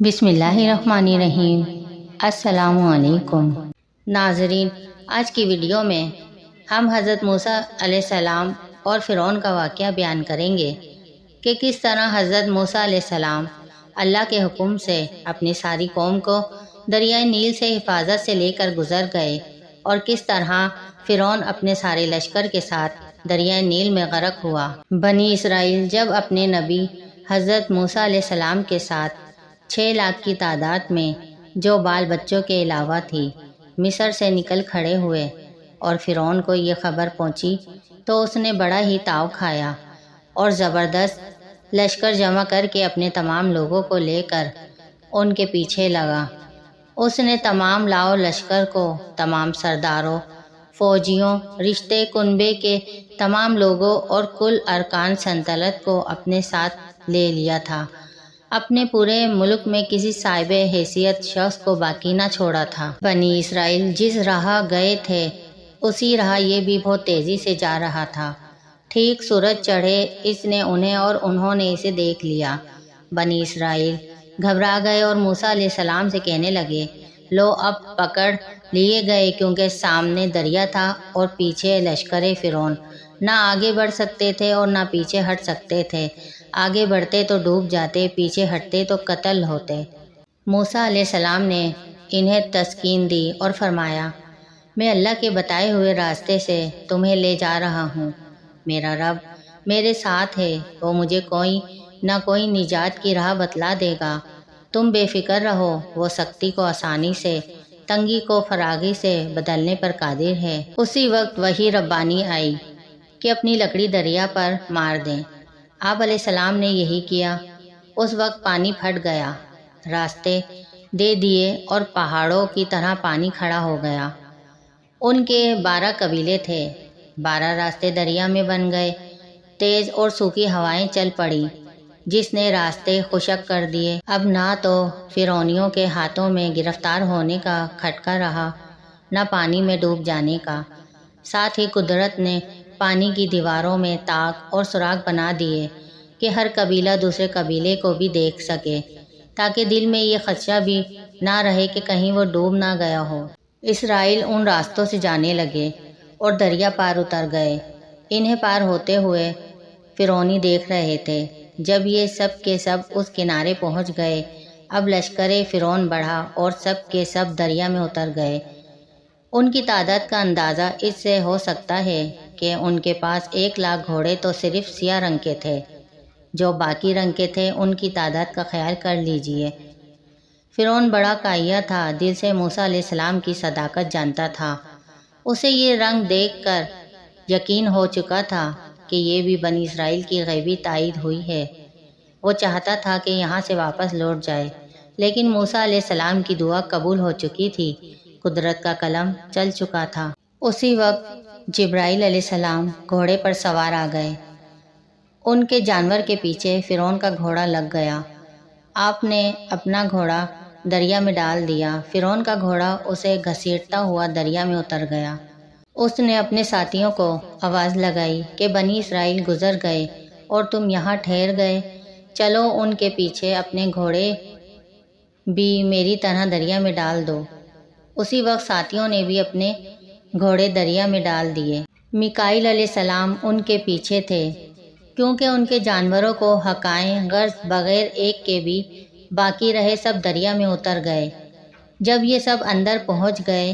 بسم اللہ الرحمن الرحیم۔ السلام علیکم ناظرین، آج کی ویڈیو میں ہم حضرت موسیٰ علیہ السلام اور فرعون کا واقعہ بیان کریں گے کہ کس طرح حضرت موسیٰ علیہ السلام اللہ کے حکم سے اپنی ساری قوم کو دریائے نیل سے حفاظت سے لے کر گزر گئے، اور کس طرح فرعون اپنے سارے لشکر کے ساتھ دریائے نیل میں غرق ہوا۔ بنی اسرائیل جب اپنے نبی حضرت موسیٰ علیہ السلام کے ساتھ 6 لاکھ کی تعداد میں، جو بال بچوں کے علاوہ تھی، مصر سے نکل کھڑے ہوئے اور فرعون کو یہ خبر پہنچی تو اس نے بڑا ہی تاؤ کھایا اور زبردست لشکر جمع کر کے اپنے تمام لوگوں کو لے کر ان کے پیچھے لگا۔ اس نے تمام لاؤ لشکر کو، تمام سرداروں، فوجیوں، رشتے کنبے کے تمام لوگوں اور کل ارکان سلطنت کو اپنے ساتھ لے لیا تھا۔ اپنے پورے ملک میں کسی صاحب حیثیت شخص کو باقی نہ چھوڑا تھا۔ بنی اسرائیل جس راہ گئے تھے اسی راہ یہ بھی بہت تیزی سے جا رہا تھا۔ ٹھیک سورج چڑھے اس نے انہیں اور انہوں نے اسے دیکھ لیا۔ بنی اسرائیل گھبرا گئے اور موسیٰ علیہ السلام سے کہنے لگے، لو اب پکڑ لیے گئے، کیونکہ سامنے دریا تھا اور پیچھے لشکر فرعون، نہ آگے بڑھ سکتے تھے اور نہ پیچھے ہٹ سکتے تھے۔ آگے بڑھتے تو ڈوب جاتے، پیچھے ہٹتے تو قتل ہوتے۔ موسیٰ علیہ السلام نے انہیں تسکین دی اور فرمایا، میں اللہ کے بتائے ہوئے راستے سے تمہیں لے جا رہا ہوں۔ میرا رب میرے ساتھ ہے، وہ مجھے کوئی نہ کوئی نجات کی راہ بتلا دے گا۔ تم بے فکر رہو، وہ سختی کو آسانی سے، تنگی کو فراغی سے بدلنے پر قادر ہے۔ اسی وقت وحی ربانی آئی کہ اپنی لکڑی دریا پر مار دیں۔ آپ علیہ السلام نے یہی کیا۔ اس وقت پانی پھٹ گیا، راستے دے دیے اور پہاڑوں کی طرح پانی کھڑا ہو گیا۔ ان کے 12 قبیلے تھے، 12 راستے دریا میں بن گئے۔ تیز اور سوکھی ہوائیں چل پڑی جس نے راستے خشک کر دیے۔ اب نہ تو فرعونیوں کے ہاتھوں میں گرفتار ہونے کا کھٹکا رہا، نہ پانی میں ڈوب جانے کا۔ ساتھ ہی قدرت نے پانی کی دیواروں میں تاک اور سوراخ بنا دیے کہ ہر قبیلہ دوسرے قبیلے کو بھی دیکھ سکے، تاکہ دل میں یہ خدشہ بھی نہ رہے کہ کہیں وہ ڈوب نہ گیا ہو۔ اسرائیل ان راستوں سے جانے لگے اور دریا پار اتر گئے۔ انہیں پار ہوتے ہوئے فرعونی دیکھ رہے تھے۔ جب یہ سب کے سب اس کنارے پہنچ گئے، اب لشکر فرعون بڑھا اور سب کے سب دریا میں اتر گئے۔ ان کی تعداد کا اندازہ اس سے ہو سکتا ہے کہ ان کے پاس 1 لاکھ گھوڑے تو صرف سیاہ رنگ کے تھے، جو باقی رنگ کے تھے ان کی تعداد کا خیال کر لیجئے۔ فرعون بڑا کاہیا تھا، دل سے موسیٰ علیہ السلام کی صداقت جانتا تھا۔ اسے یہ رنگ دیکھ کر یقین ہو چکا تھا کہ یہ بھی بنی اسرائیل کی غیبی تائید ہوئی ہے۔ وہ چاہتا تھا کہ یہاں سے واپس لوٹ جائے، لیکن موسیٰ علیہ السلام کی دعا قبول ہو چکی تھی، قدرت کا قلم چل چکا تھا۔ اسی وقت جبرائیل علیہ السلام گھوڑے پر سوار آ گئے۔ ان کے جانور کے پیچھے فرعون کا گھوڑا لگ گیا۔ آپ نے اپنا گھوڑا دریا میں ڈال دیا۔ فرعون کا گھوڑا اسے گھسیٹتا ہوا دریا میں اتر گیا۔ اس نے اپنے ساتھیوں کو آواز لگائی کہ بنی اسرائیل گزر گئے اور تم یہاں ٹھہر گئے، چلو ان کے پیچھے اپنے گھوڑے بھی میری طرح دریا میں ڈال دو۔ اسی وقت ساتھیوں نے بھی اپنے گھوڑے دریا میں ڈال دیے۔ میکائیل علیہ السلام ان کے پیچھے تھے، کیونکہ ان کے جانوروں کو ہکائیں غرض بغیر ایک کے بھی باقی رہے سب دریا میں اتر گئے۔ جب یہ سب اندر پہنچ گئے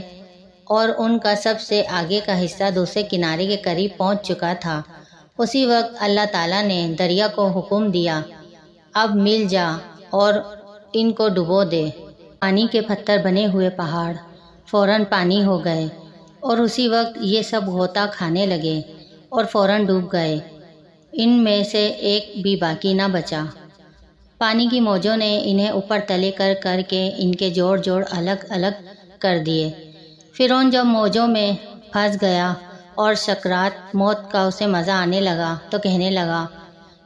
اور ان کا سب سے آگے کا حصہ دوسرے کنارے کے قریب پہنچ چکا تھا، اسی وقت اللہ تعالیٰ نے دریا کو حکم دیا، اب مل جا اور ان کو ڈبو دے۔ پانی کے پتھر بنے ہوئے پہاڑ فوراً پانی ہو گئے اور اسی وقت یہ سب غوطہ کھانے لگے اور فوراً ڈوب گئے۔ ان میں سے ایک بھی باقی نہ بچا۔ پانی کی موجوں نے انہیں اوپر تلے کر کر کے ان کے جوڑ جوڑ الگ الگ کر دیے۔ فرعون جب موجوں میں پھنس گیا اور سکرات موت کا اسے مزہ آنے لگا تو کہنے لگا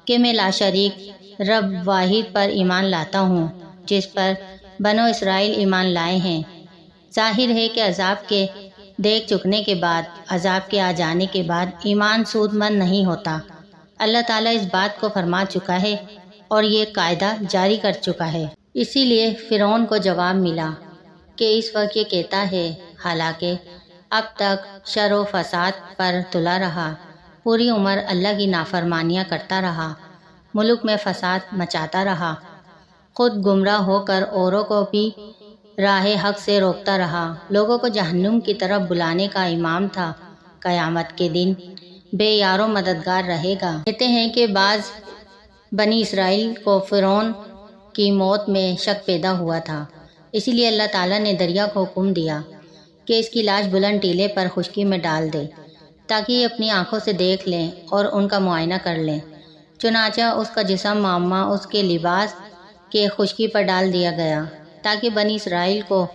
کہ میں لاشریک رب واحد پر ایمان لاتا ہوں، جس پر بنو اسرائیل ایمان لائے ہیں۔ ظاہر ہے کہ عذاب کے دیکھ چکنے کے بعد، عذاب کے آ جانے کے بعد ایمان سود مند نہیں ہوتا۔ اللہ تعالیٰ اس بات کو فرما چکا ہے اور یہ قاعدہ جاری کر چکا ہے۔ اسی لیے فرعون کو جواب ملا کہ اس وقت یہ کہتا ہے، حالانکہ اب تک شر و فساد پر تلا رہا، پوری عمر اللہ کی نافرمانیاں کرتا رہا، ملک میں فساد مچاتا رہا، خود گمراہ ہو کر اوروں کو بھی راہ حق سے روکتا رہا، لوگوں کو جہنم کی طرف بلانے کا امام تھا، قیامت کے دن بے یار و مددگار رہے گا۔ کہتے ہیں کہ بعض بنی اسرائیل کو فرعون کی موت میں شک پیدا ہوا تھا، اسی لیے اللہ تعالیٰ نے دریا کو حکم دیا کہ اس کی لاش بلند ٹیلے پر خشکی میں ڈال دے تاکہ یہ اپنی آنکھوں سے دیکھ لیں اور ان کا معائنہ کر لیں۔ چنانچہ اس کا جسم معمہ اس کے لباس کے خشکی پر ڈال دیا گیا تاکہ بنی اسرائیل کو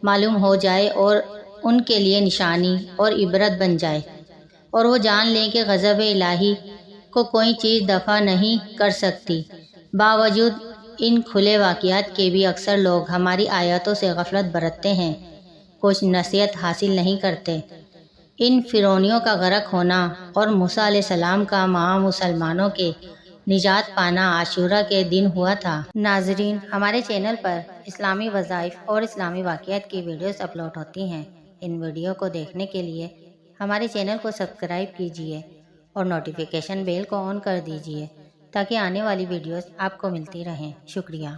معلوم ہو جائے اور ان کے لیے نشانی اور عبرت بن جائے، اور وہ جان لیں کہ غضب الہی کو کوئی چیز دفع نہیں کر سکتی۔ باوجود ان کھلے واقعات کے بھی اکثر لوگ ہماری آیاتوں سے غفلت برتتے ہیں، کچھ نصیحت حاصل نہیں کرتے۔ ان فرعونیوں کا غرق ہونا اور موسیٰ علیہ السلام کا مسلمانوں کے نجات پانا عاشورہ کے دن ہوا تھا۔ ناظرین، ہمارے چینل پر اسلامی وظائف اور اسلامی واقعات کی ویڈیوز اپلوڈ ہوتی ہیں۔ ان ویڈیو کو دیکھنے کے لیے ہمارے چینل کو سبسکرائب کیجیے اور نوٹیفیکیشن بیل کو آن کر دیجیے تاکہ آنے والی ویڈیوز آپ کو ملتی رہیں۔ شکریہ۔